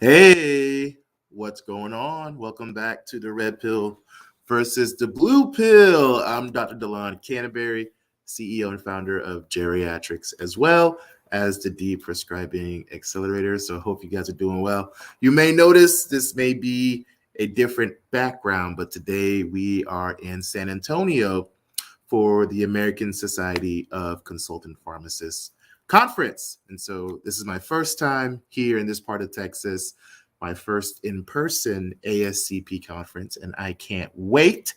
Hey, what's going on? Welcome back to the Red Pill versus the Blue Pill. I'm Dr. Delon Canterbury, CEO and founder of GeriatRx, as well as the Deprescribing Accelerator. So I hope you guys are doing well. You may notice this may be a different background, but today we are in San Antonio for the American Society of Consultant Pharmacists conference. And so this is my first time here in this part of Texas, my first in-person ASCP conference, and I can't wait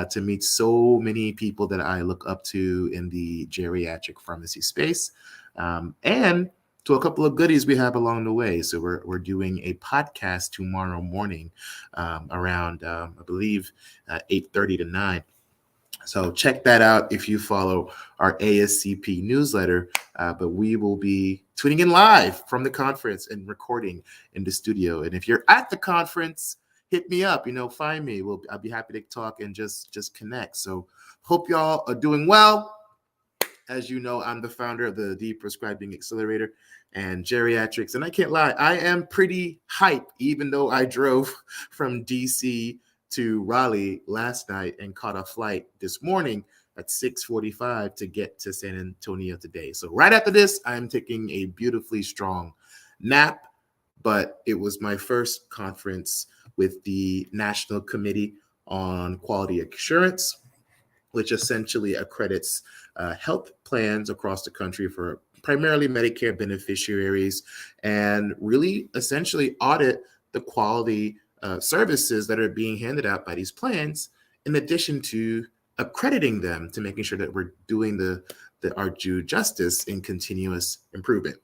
to meet so many people that I look up to in the geriatric pharmacy space, and to a couple of goodies we have along the way. So we're doing a podcast tomorrow morning around, I believe, 8:30 to 9. So check that out if you follow our ASCP newsletter. But we will be tuning in live from the conference and recording in the studio. And if you're at the conference, hit me up. Find me. I'll be happy to talk and just connect. So hope y'all are doing well. As you know, I'm the founder of the Deprescribing Accelerator and GeriatRx. And I can't lie, I am pretty hyped, even though I drove from DC to Raleigh last night and caught a flight this morning at 6:45 to get to San Antonio today. So right after this, I'm taking a beautifully strong nap, but it was my first conference with the National Committee on Quality Assurance, which essentially accredits health plans across the country for primarily Medicare beneficiaries and really essentially audit the quality services that are being handed out by these plans, in addition to accrediting them to making sure that we're doing our due justice in continuous improvement.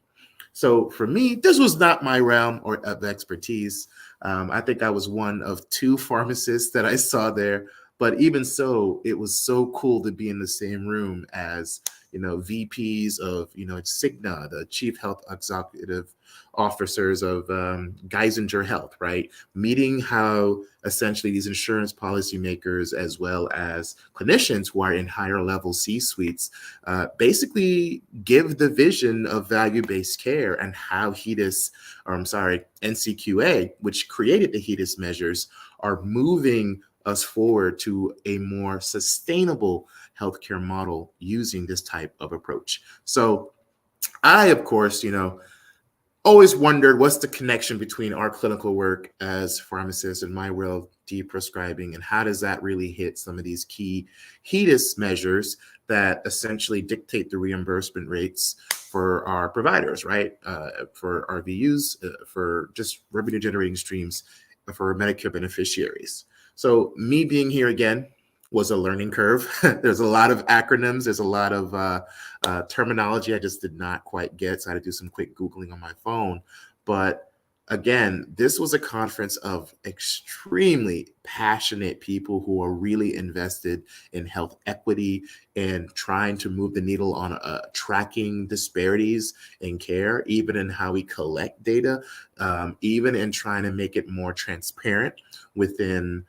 So for me, this was not my realm of expertise. I think I was one of two pharmacists that I saw there. But even so, it was so cool to be in the same room as, VPs of, Cigna, the chief health executive officers of Geisinger Health, right? Meeting how essentially these insurance policymakers, as well as clinicians who are in higher level C-suites, basically give the vision of value-based care and how NCQA, which created the HEDIS measures, are moving us forward to a more sustainable healthcare model using this type of approach. So I, of course, always wondered what's the connection between our clinical work as pharmacists and my world deprescribing, and how does that really hit some of these key HEDIS measures that essentially dictate the reimbursement rates for our providers, right? For RVUs, for just revenue generating streams for Medicare beneficiaries. So me being here again was a learning curve. There's a lot of acronyms. There's a lot of terminology I just did not quite get. So I had to do some quick Googling on my phone. But again, this was a conference of extremely passionate people who are really invested in health equity and trying to move the needle on tracking disparities in care, even in how we collect data, even in trying to make it more transparent within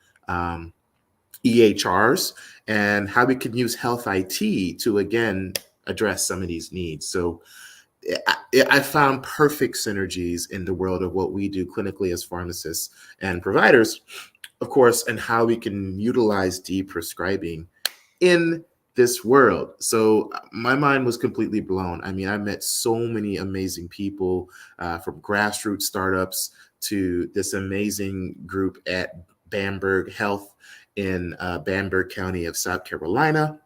EHRs, and how we can use health IT to, again, address some of these needs. So I found perfect synergies in the world of what we do clinically as pharmacists and providers, of course, and how we can utilize deprescribing in this world. So my mind was completely blown. I mean, I met so many amazing people, from grassroots startups to this amazing group at Bamberg Health in Bamberg County of South Carolina.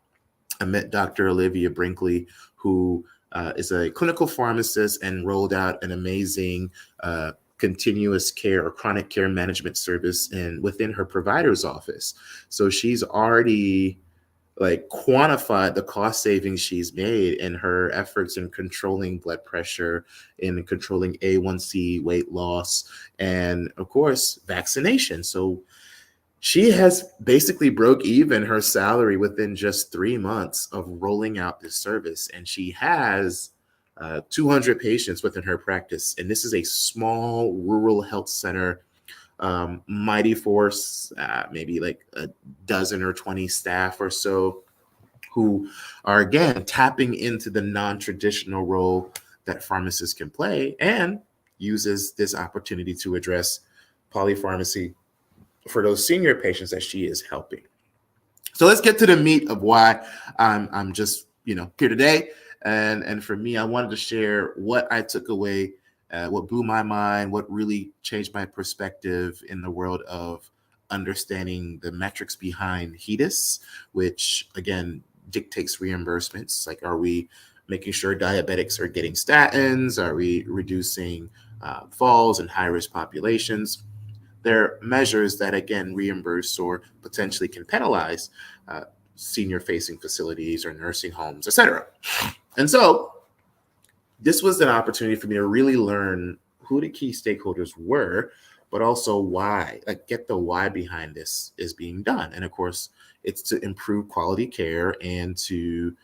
I met Dr. Olivia Brinkley, who is a clinical pharmacist and rolled out an amazing continuous care or chronic care management service within her provider's office. So she's already quantified the cost savings she's made in her efforts in controlling blood pressure, in controlling A1C, weight loss, and of course, vaccination. So she has basically broke even her salary within just 3 months of rolling out this service. And she has 200 patients within her practice. And this is a small rural health center, mighty force, maybe like a dozen or 20 staff or so, who are, again, tapping into the non-traditional role that pharmacists can play. And uses this opportunity to address polypharmacy for those senior patients that she is helping. So let's get to the meat of why I'm just here today. And for me, I wanted to share what I took away, what blew my mind, what really changed my perspective in the world of understanding the metrics behind HEDIS, which again dictates reimbursements. Like, are we making sure diabetics are getting statins? Are we reducing falls in high-risk populations? They're measures that, again, reimburse or potentially can penalize senior-facing facilities or nursing homes, et cetera. And so this was an opportunity for me to really learn who the key stakeholders were, but also why, like get the why behind this is being done. And of course, it's to improve quality care and to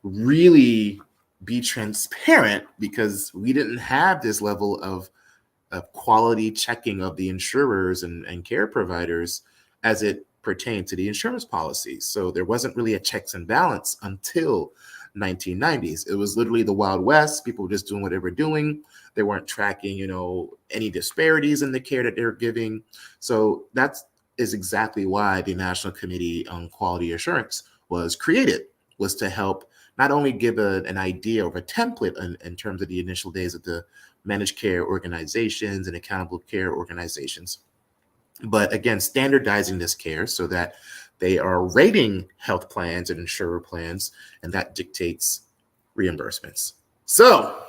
really be transparent, because we didn't have this level of quality checking of the insurers and care providers as it pertained to the insurance policies. So there wasn't really a checks and balance until 1990s. It was literally the Wild West. People were just doing what they were doing. They weren't tracking, any disparities in the care that they're giving. So that is exactly why the National Committee on Quality Assurance was created, was to help not only give an idea of a template in terms of the initial days of the managed care organizations and accountable care organizations, but again, standardizing this care so that they are rating health plans and insurer plans, and that dictates reimbursements. So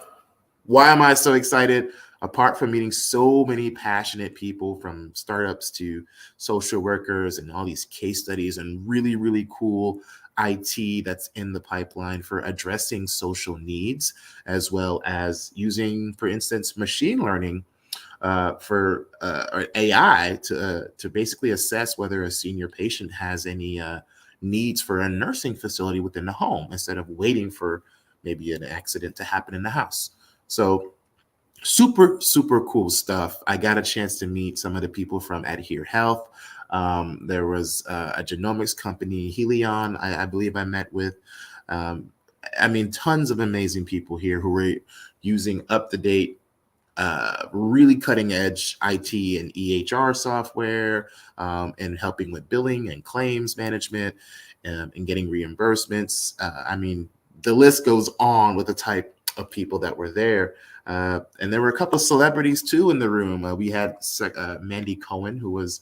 why am I so excited? Apart from meeting so many passionate people, from startups to social workers and all these case studies and really, really cool IT that's in the pipeline for addressing social needs, as well as using, for instance, machine learning or AI to basically assess whether a senior patient has any needs for a nursing facility within the home, instead of waiting for maybe an accident to happen in the house. So super, super cool stuff. I got a chance to meet some of the people from Adhere Health. There was a genomics company, Helion, I believe I met with. Tons of amazing people here who were using up-to-date, really cutting-edge IT and EHR software, and helping with billing and claims management, and getting reimbursements. The list goes on with the type of people that were there. And there were a couple of celebrities too in the room. We had Mandy Cohen, who was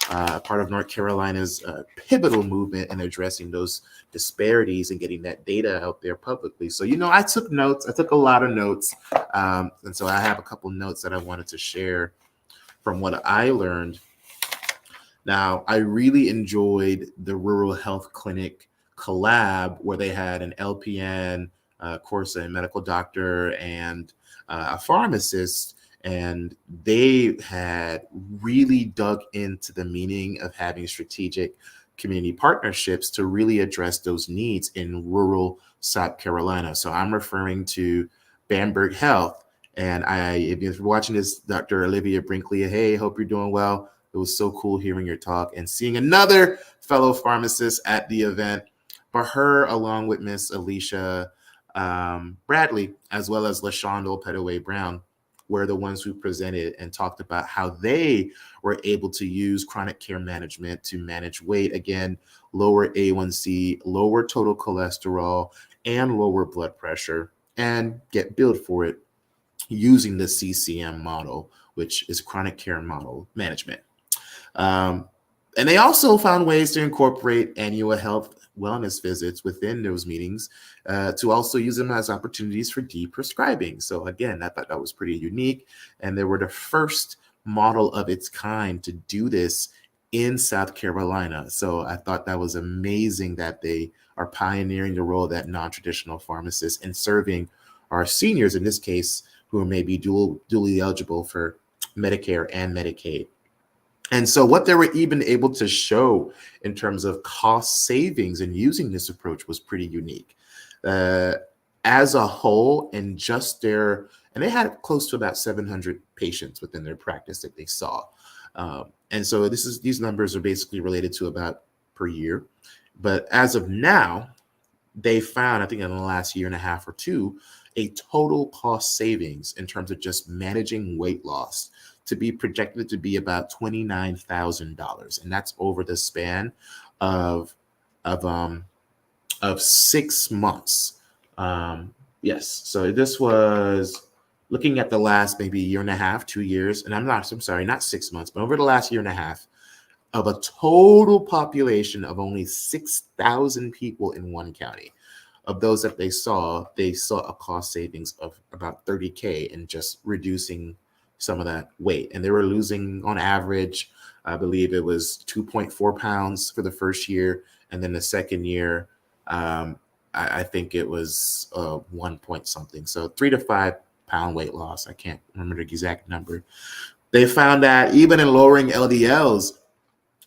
part of North Carolina's pivotal movement in addressing those disparities and getting that data out there publicly. So, I took notes. I took a lot of notes. And so I have a couple notes that I wanted to share from what I learned. Now, I really enjoyed the Rural Health Clinic collab, where they had an LPN, of course, a medical doctor, and a pharmacist, and they had really dug into the meaning of having strategic community partnerships to really address those needs in rural South Carolina. So I'm referring to Bamberg Health. And if you're watching this, Dr. Olivia Brinkley, hey, hope you're doing well. It was so cool hearing your talk and seeing another fellow pharmacist at the event. For her, along with Miss Alicia Bradley, as well as LaShonda Petaway Brown, were the ones who presented and talked about how they were able to use chronic care management to manage weight, again, lower A1C, lower total cholesterol, and lower blood pressure, and get billed for it using the CCM model, which is chronic care model management. And they also found ways to incorporate annual health wellness visits within those meetings, to also use them as opportunities for deprescribing. So again, I thought that was pretty unique. And they were the first model of its kind to do this in South Carolina. So I thought that was amazing that they are pioneering the role of that non-traditional pharmacist and serving our seniors, in this case, who may be dually eligible for Medicare and Medicaid. And so what they were even able to show in terms of cost savings in using this approach was pretty unique. As a whole, and they had close to about 700 patients within their practice that they saw. And so these numbers are basically related to about per year. But as of now, they found, I think in the last year and a half or two, a total cost savings in terms of just managing weight loss to be projected to be about $29,000, and that's over the span of of 6 months. Yes, so this was looking at the last maybe year and a half, 2 years, and I'm sorry, not 6 months, but over the last year and a half, of a total population of only 6,000 people in one county. Of those that they saw a cost savings of about $30K in just reducing some of that weight. And they were losing on average, I believe it was 2.4 pounds for the first year. And then the second year, I think it was 1 point something. So 3 to 5 pound weight loss. I can't remember the exact number. They found that even in lowering LDLs,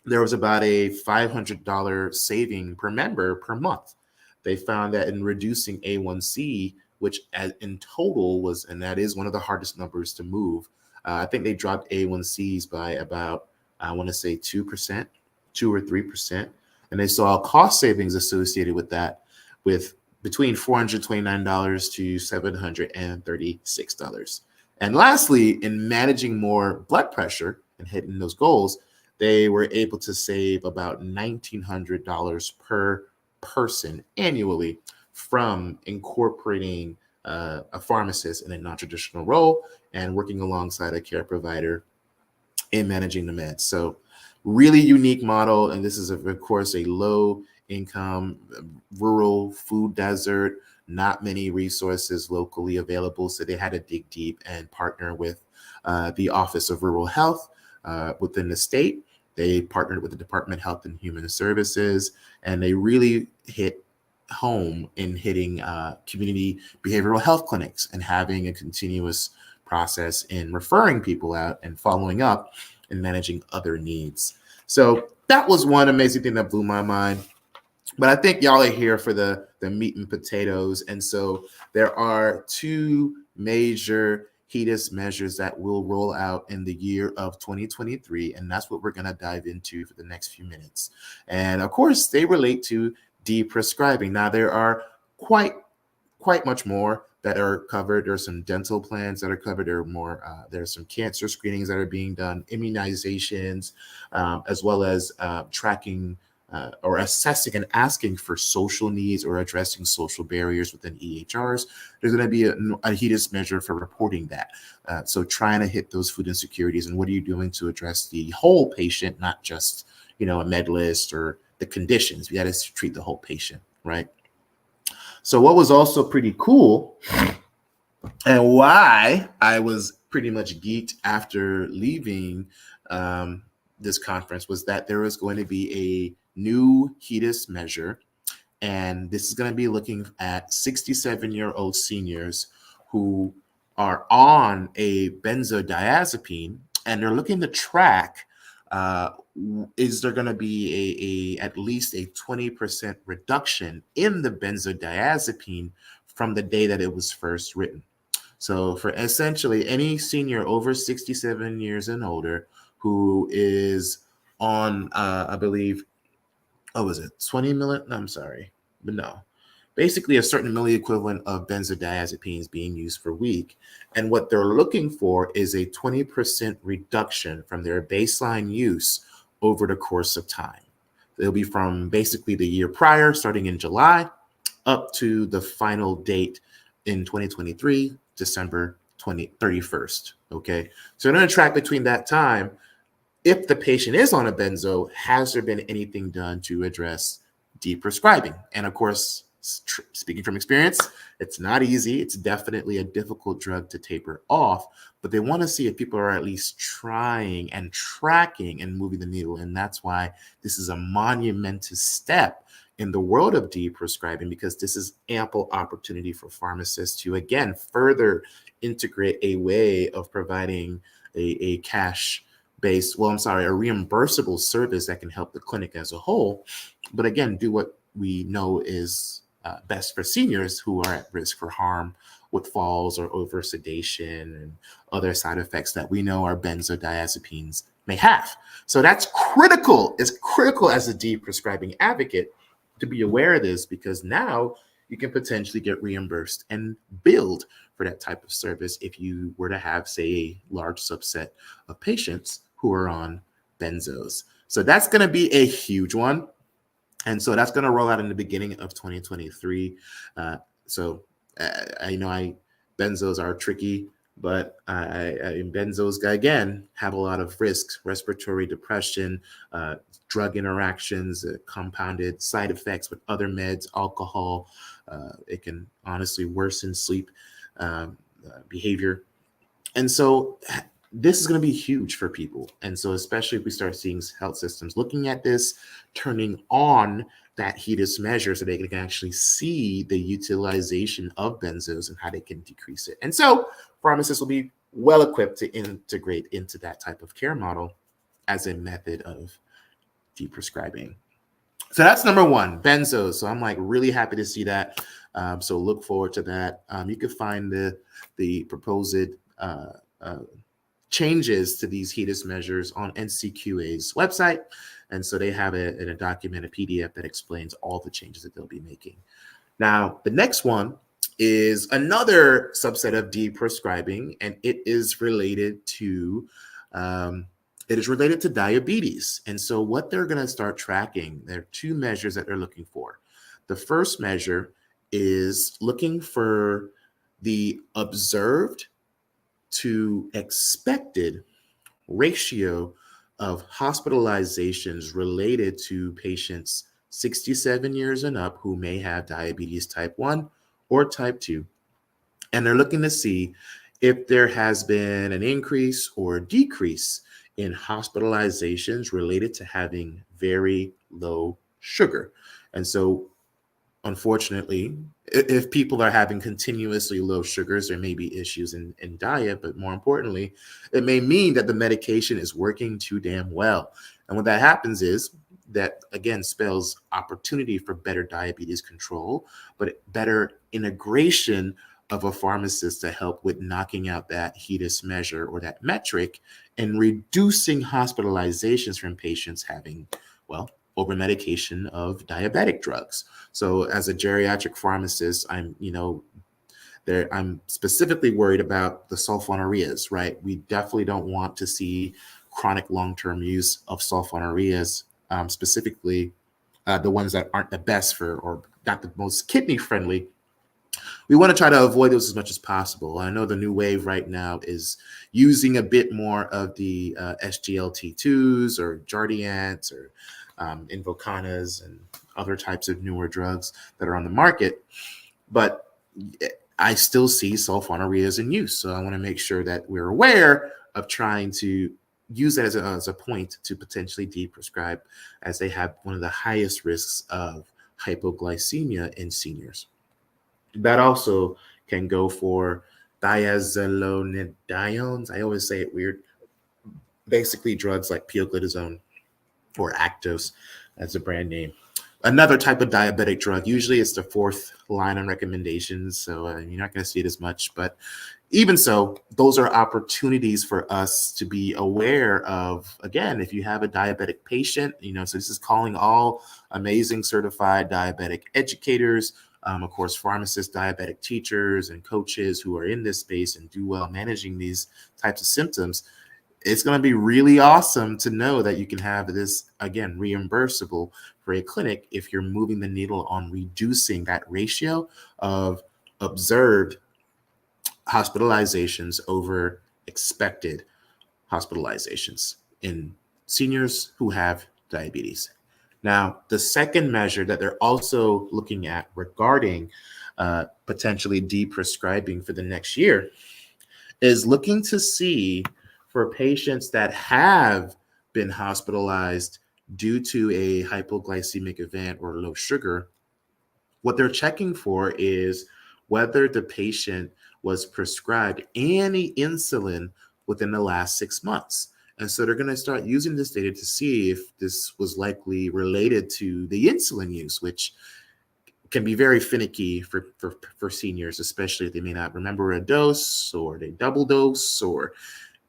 there was about a $500 saving per member per month. They found that in reducing A1C, which in total was, and that is one of the hardest numbers to move, I think they dropped A1Cs by about, I want to say 2%, 2 or 3%. And they saw cost savings associated with that with between $429 to $736. And lastly, in managing more blood pressure and hitting those goals, they were able to save about $1,900 per person annually from incorporating a pharmacist in a non-traditional role and working alongside a care provider in managing the meds. So really unique model. And this is, of course, a low income, rural food desert, not many resources locally available. So they had to dig deep and partner with the Office of Rural Health within the state. They partnered with the Department of Health and Human Services, and they really hit home in hitting community behavioral health clinics and having a continuous process in referring people out and following up and managing other needs. So that was one amazing thing that blew my mind. But I think y'all are here for the meat and potatoes. And so there are two major HEDIS measures that will roll out in the year of 2023. And that's what we're going to dive into for the next few minutes. And of course, they relate to deprescribing. Now, there are quite much more that are covered. There are some dental plans that are covered. There are more. There's some cancer screenings that are being done, immunizations, as well as tracking or assessing and asking for social needs or addressing social barriers within EHRs. There's going to be a HEDIS measure for reporting that. So trying to hit those food insecurities, and what are you doing to address the whole patient, not just, a med list or the conditions. We got to treat the whole patient, right? So what was also pretty cool, and why I was pretty much geeked after leaving this conference, was that there was going to be a new HEDIS measure, and this is going to be looking at 67-year-old seniors who are on a benzodiazepine, and they're looking to track is there going to be at least a 20% reduction in the benzodiazepine from the day that it was first written. So for essentially any senior over 67 years and older who is on, I believe, 20 million? I'm sorry, but no. Basically a certain milliequivalent of benzodiazepines being used per week. And what they're looking for is a 20% reduction from their baseline use over the course of time. It'll be from basically the year prior, starting in July, up to the final date in 2023, December 31st, okay? So we're gonna track between that time. If the patient is on a benzo, has there been anything done to address deprescribing? And of course, speaking from experience, it's not easy. It's definitely a difficult drug to taper off, but they want to see if people are at least trying and tracking and moving the needle. And that's why this is a monumentous step in the world of deprescribing, because this is ample opportunity for pharmacists to, again, further integrate a way of providing a cash-based, a reimbursable service that can help the clinic as a whole, but again, do what we know is best for seniors who are at risk for harm with falls or over sedation and other side effects that we know our benzodiazepines may have. So that's critical. It's critical as a deprescribing advocate to be aware of this, because now, you can potentially get reimbursed and billed for that type of service if you were to have, say, a large subset of patients who are on benzos. So that's going to be a huge one. And so that's going to roll out in the beginning of 2023. I know benzos are tricky, but benzos, again, have a lot of risks: respiratory depression, drug interactions, compounded side effects with other meds, alcohol. It can honestly worsen sleep behavior. And so this is going to be huge for people. And so especially if we start seeing health systems looking at this, turning on that HEDIS measure so they can actually see the utilization of benzos and how they can decrease it. And so pharmacists will be well equipped to integrate into that type of care model as a method of deprescribing. So that's number one, benzos. So I'm like really happy to see that. So look forward to that. You can find the proposed changes to these HEDIS measures on NCQA's website. And so they have a document, a PDF that explains all the changes that they'll be making. Now, the next one is another subset of deprescribing, and it is related to diabetes. And so what they're going to start tracking, there are two measures that they're looking for. The first measure is looking for the observed to expected ratio of hospitalizations related to patients 67 years and up who may have diabetes type 1 or type 2. And they're looking to see if there has been an increase or decrease in hospitalizations related to having very low sugar. And so unfortunately, if people are having continuously low sugars, there may be issues in diet, but more importantly, it may mean that the medication is working too damn well. And what that happens is that, again, spells opportunity for better diabetes control, but better integration of a pharmacist to help with knocking out that HEDIS measure or that metric and reducing hospitalizations from patients having, well, over medication of diabetic drugs. So as a geriatric pharmacist, I'm specifically worried about the sulfonylureas, right? We definitely don't want to see chronic long-term use of sulfonylureas, specifically the ones that aren't the best for or not the most kidney friendly. We want to try to avoid those as much as possible. I know the new wave right now is using a bit more of the SGLT2s or Jardiance or Invocanas and other types of newer drugs that are on the market, but I still see sulfonylureas in use. So I want to make sure that we're aware of trying to use that as a point to potentially deprescribe, as they have one of the highest risks of hypoglycemia in seniors. That also can go for diazolonidiones. I always say it weird. Basically drugs like pioglitazone or Actos as a brand name. Another type of diabetic drug, usually it's the fourth line on recommendations, so you're not going to see it as much. But even so, those are opportunities for us to be aware of, again, if you have a diabetic patient, so this is calling all amazing certified diabetic educators, of course, pharmacists, diabetic teachers, and coaches who are in this space and do well managing these types of symptoms. It's going to be really awesome to know that you can have this, again, reimbursable for a clinic if you're moving the needle on reducing that ratio of observed hospitalizations over expected hospitalizations in seniors who have diabetes. Now, the second measure that they're also looking at regarding potentially deprescribing for the next year is looking to see for patients that have been hospitalized due to a hypoglycemic event or low sugar. What they're checking for is whether the patient was prescribed any insulin within the last 6 months. And so they're going to start using this data to see if this was likely related to the insulin use, which can be very finicky for seniors, especially if they may not remember a dose or they double dose, or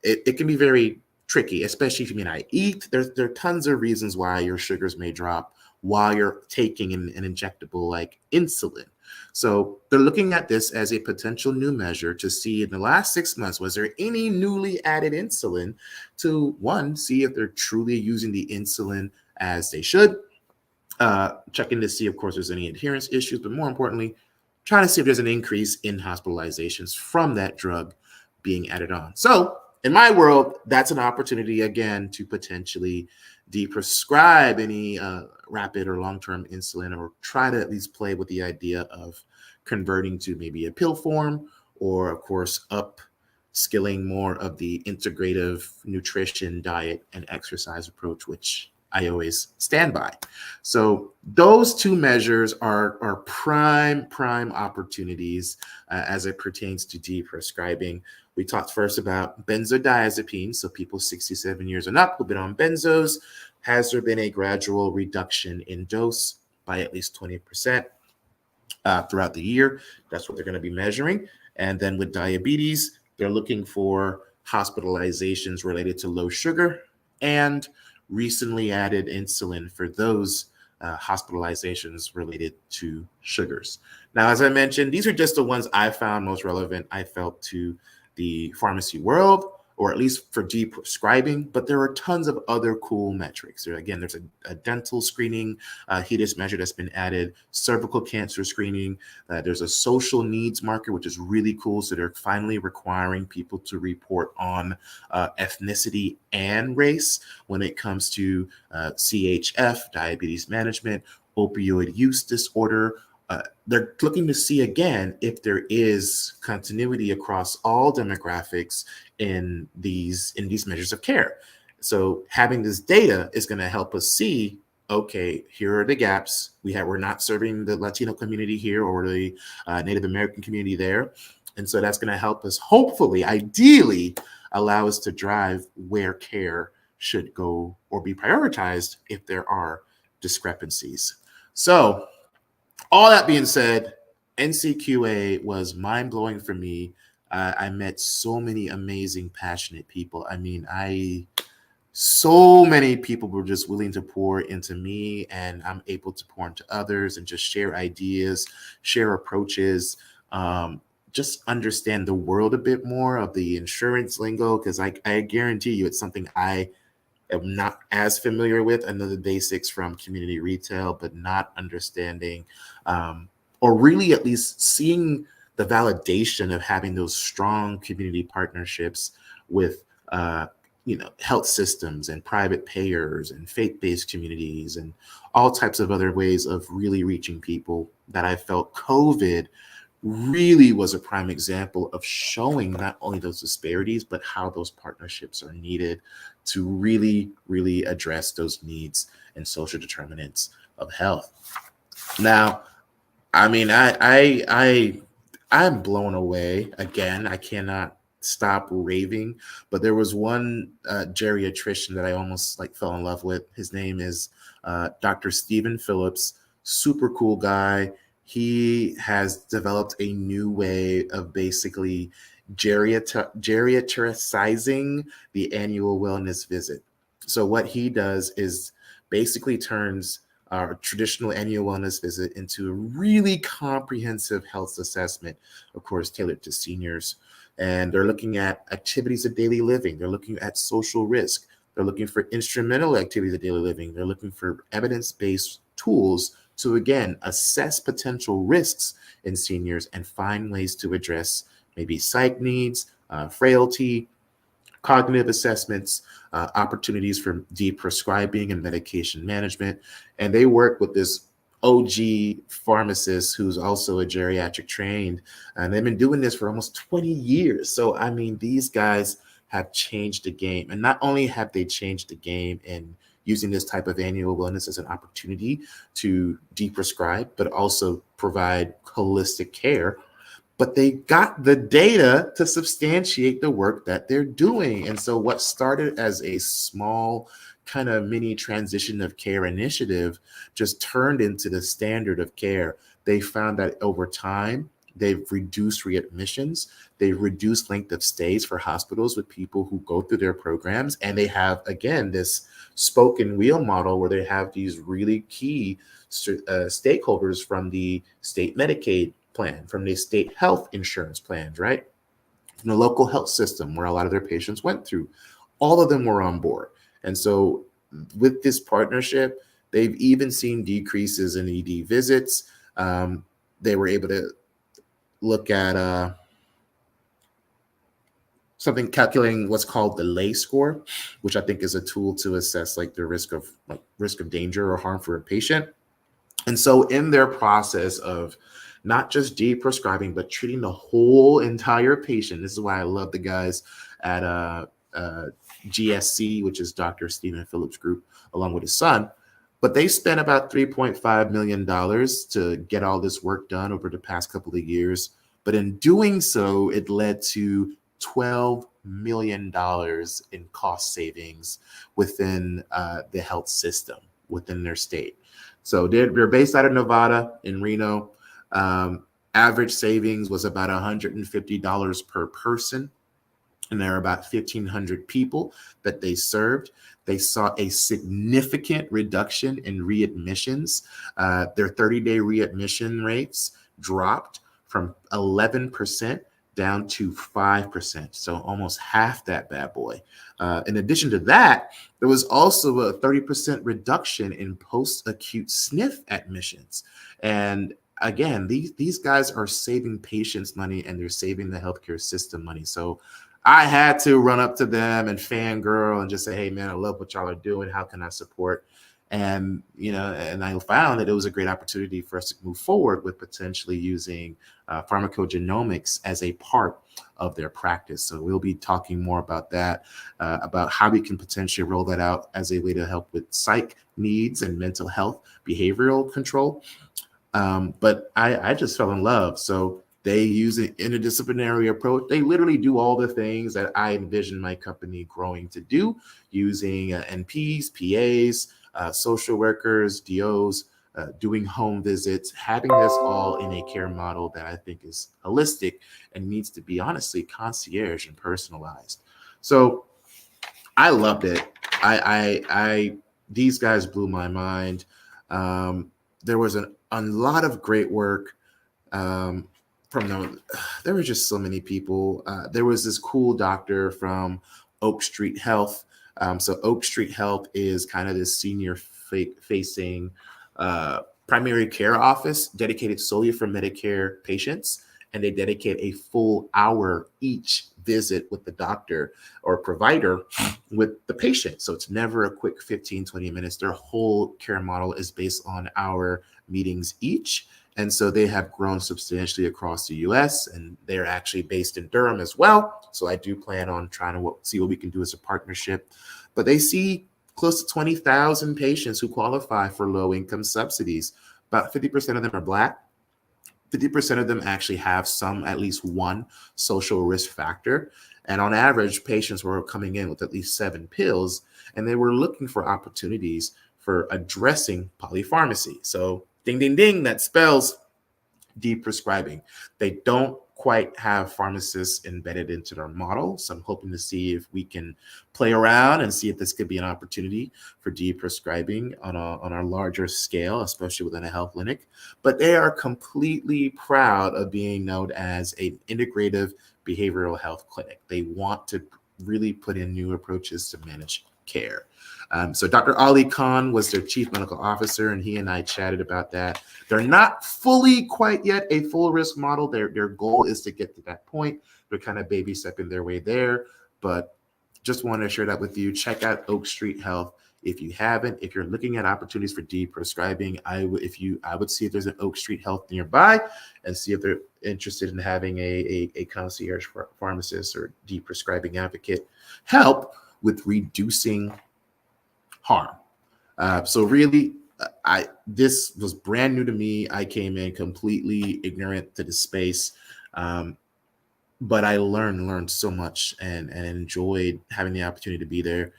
it can be very tricky, especially if you may not eat. There are tons of reasons why your sugars may drop while you're taking an injectable like insulin. So they're looking at this as a potential new measure to see in the last 6 months, was there any newly added insulin to, one, see if they're truly using the insulin as they should, checking to see, of course, there's any adherence issues, but more importantly, trying to see if there's an increase in hospitalizations from that drug being added on. So in my world, that's an opportunity, again, to potentially deprescribe any rapid or long-term insulin, or try to at least play with the idea of converting to maybe a pill form, or, of course, upskilling more of the integrative nutrition, diet, and exercise approach, which I always stand by. So those two measures are prime opportunities as it pertains to deprescribing. We talked first about benzodiazepines, so people 67 years and up who've been on benzos. Has there been a gradual reduction in dose by at least 20% throughout the year? That's what they're going to be measuring. And then with diabetes, they're looking for hospitalizations related to low sugar and recently added insulin for those hospitalizations related to sugars. Now, as I mentioned, these are just the ones I found most relevant, I felt, to the pharmacy world, or at least for deprescribing, but there are tons of other cool metrics. Again, there's a dental screening HEDIS measure that's been added, cervical cancer screening. There's a social needs marker, which is really cool. So they're finally requiring people to report on ethnicity and race when it comes to CHF, diabetes management, opioid use disorder. They're looking to see, again, if there is continuity across all demographics in these measures of care. So having this data is going to help us see, okay, here are the gaps. We're not serving the Latino community here, or the Native American community there. And so that's going to help us, hopefully, ideally, allow us to drive where care should go or be prioritized if there are discrepancies. So all that being said, NCQA was mind-blowing for me. I met so many amazing, passionate people. I mean, so many people were just willing to pour into me, and I'm able to pour into others and just share ideas, share approaches, just understand the world a bit more of the insurance lingo, because I guarantee you it's something I am not as familiar with. I know the basics from community retail, but not understanding or really at least seeing the validation of having those strong community partnerships with health systems and private payers and faith-based communities and all types of other ways of really reaching people, that I felt COVID really was a prime example of showing not only those disparities, but how those partnerships are needed to really, really address those needs and social determinants of health. Now, I mean, I'm blown away. Again, I cannot stop raving, but there was one geriatrician that I almost fell in love with. His name is Dr. Stephen Phillips. Super cool guy. He has developed a new way of basically geriatricizing the annual wellness visit. So what he does is basically turns our traditional annual wellness visit into a really comprehensive health assessment, of course, tailored to seniors. And they're looking at activities of daily living. They're looking at social risk. They're looking for instrumental activities of daily living. They're looking for evidence-based tools to, again, assess potential risks in seniors and find ways to address maybe psych needs, frailty, cognitive assessments, opportunities for deprescribing and medication management. And they work with this OG pharmacist who's also a geriatric trained, and they've been doing this for almost 20 years. So, I mean, these guys have changed the game. And not only have they changed the game in using this type of annual wellness as an opportunity to deprescribe, but also provide holistic care, but they got the data to substantiate the work that they're doing. And so what started as a small kind of mini transition of care initiative just turned into the standard of care. They found that over time, they've reduced readmissions, they've reduced length of stays for hospitals with people who go through their programs. And they have, again, this spoken wheel model where they have these really key stakeholders from the state Medicaid plan, from the state health insurance plans, right? From the local health system where a lot of their patients went through. All of them were on board. And so with this partnership, they've even seen decreases in ED visits. They were able to look at something calculating what's called the lay score, which I think is a tool to assess like the risk of danger or harm for a patient. And so in their process of not just deprescribing, but treating the whole entire patient, this is why I love the guys at GSC, which is Dr. Stephen Phillips' group, along with his son. But they spent about $3.5 million to get all this work done over the past couple of years. But in doing so, it led to $12 million in cost savings within the health system, within their state. So they're based out of Nevada in Reno. Average savings was about $150 per person. And there are about 1,500 people that they served. They saw a significant reduction in readmissions. Their 30-day readmission rates dropped from 11% down to 5%, so almost half that bad boy. In addition to that, there was also a 30% reduction in post-acute SNF admissions. And again, these guys are saving patients money and they're saving the healthcare system money. So I had to run up to them and fangirl and just say, hey, man, I love what y'all are doing. How can I support? And, and I found that it was a great opportunity for us to move forward with potentially using pharmacogenomics as a part of their practice. So we'll be talking more about that, about how we can potentially roll that out as a way to help with psych needs and mental health, behavioral control. But I just fell in love. So they use an interdisciplinary approach. They literally do all the things that I envision my company growing to do, using NPs, PAs, social workers, DOs, doing home visits, having this all in a care model that I think is holistic and needs to be honestly concierge and personalized. So I loved it. These guys blew my mind. There was a lot of great work. There were just so many people. There was this cool doctor from Oak Street Health. So Oak Street Health is kind of this senior facing primary care office dedicated solely for Medicare patients. And they dedicate a full hour each visit with the doctor or provider with the patient. So it's never a quick 15, 20 minutes. Their whole care model is based on hour meetings each. And so they have grown substantially across the US, and they're actually based in Durham as well. So I do plan on trying to see what we can do as a partnership. But they see close to 20,000 patients who qualify for low-income subsidies. About 50% of them are Black. 50% of them actually have at least one social risk factor. And on average, patients were coming in with at least 7 pills, and they were looking for opportunities for addressing polypharmacy. So ding, ding, ding, that spells deprescribing. They don't quite have pharmacists embedded into their model. So I'm hoping to see if we can play around and see if this could be an opportunity for deprescribing on a larger scale, especially within a health clinic. But they are completely proud of being known as an integrative behavioral health clinic. They want to really put in new approaches to manage care. So Dr. Ali Khan was their chief medical officer, and he and I chatted about that. They're not fully quite yet a full risk model. Their goal is to get to that point. They're kind of baby stepping their way there, but just wanted to share that with you. Check out Oak Street Health. If you haven't, if you're looking at opportunities for deprescribing, I would see if there's an Oak Street Health nearby and see if they're interested in having a concierge pharmacist or deprescribing advocate help with reducing harm. So really, this was brand new to me. I came in completely ignorant to the space, but I learned so much and enjoyed having the opportunity to be there.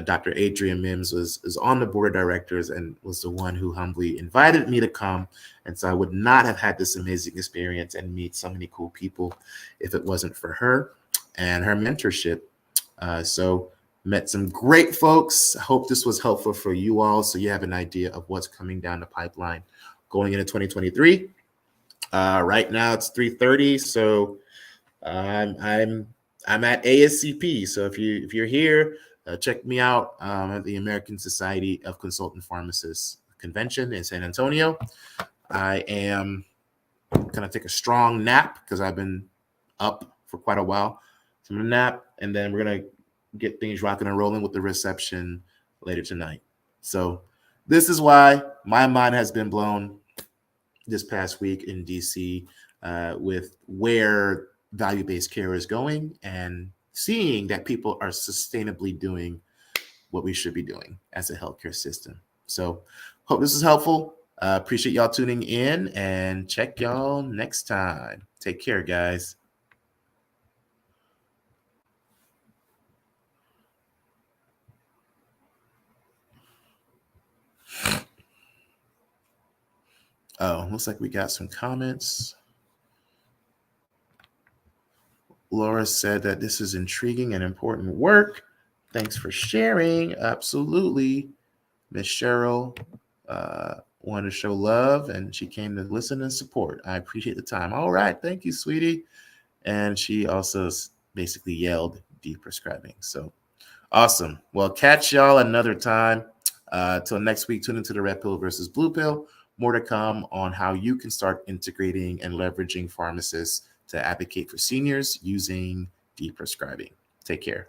Dr. Adrian Mims is on the board of directors and was the one who humbly invited me to come. And so I would not have had this amazing experience and meet so many cool people if it wasn't for her and her mentorship. So Met some great folks. I hope this was helpful for you all, so you have an idea of what's coming down the pipeline going into 2023. Right now it's 3:30, so I'm at ASCP. So if you're here, check me out at the American Society of Consultant Pharmacists convention in San Antonio. I am gonna take a strong nap because I've been up for quite a while. So I'm gonna nap, and then we're gonna get things rocking and rolling with the reception later tonight. So this is why my mind has been blown this past week in DC with where value-based care is going and seeing that people are sustainably doing what we should be doing as a healthcare system. So hope this is helpful. Appreciate y'all tuning in, and check y'all next time. Take care, guys. Oh, looks like we got some comments. Laura said that this is intriguing and important work. Thanks for sharing. Absolutely. Miss Cheryl wanted to show love, and she came to listen and support. I appreciate the time. All right. Thank you, sweetie. And she also basically yelled Deprescribing. So awesome. Well, catch y'all another time. Till next week, tune into the Red Pill versus Blue Pill. More to come on how you can start integrating and leveraging pharmacists to advocate for seniors using Deprescribing. Take care.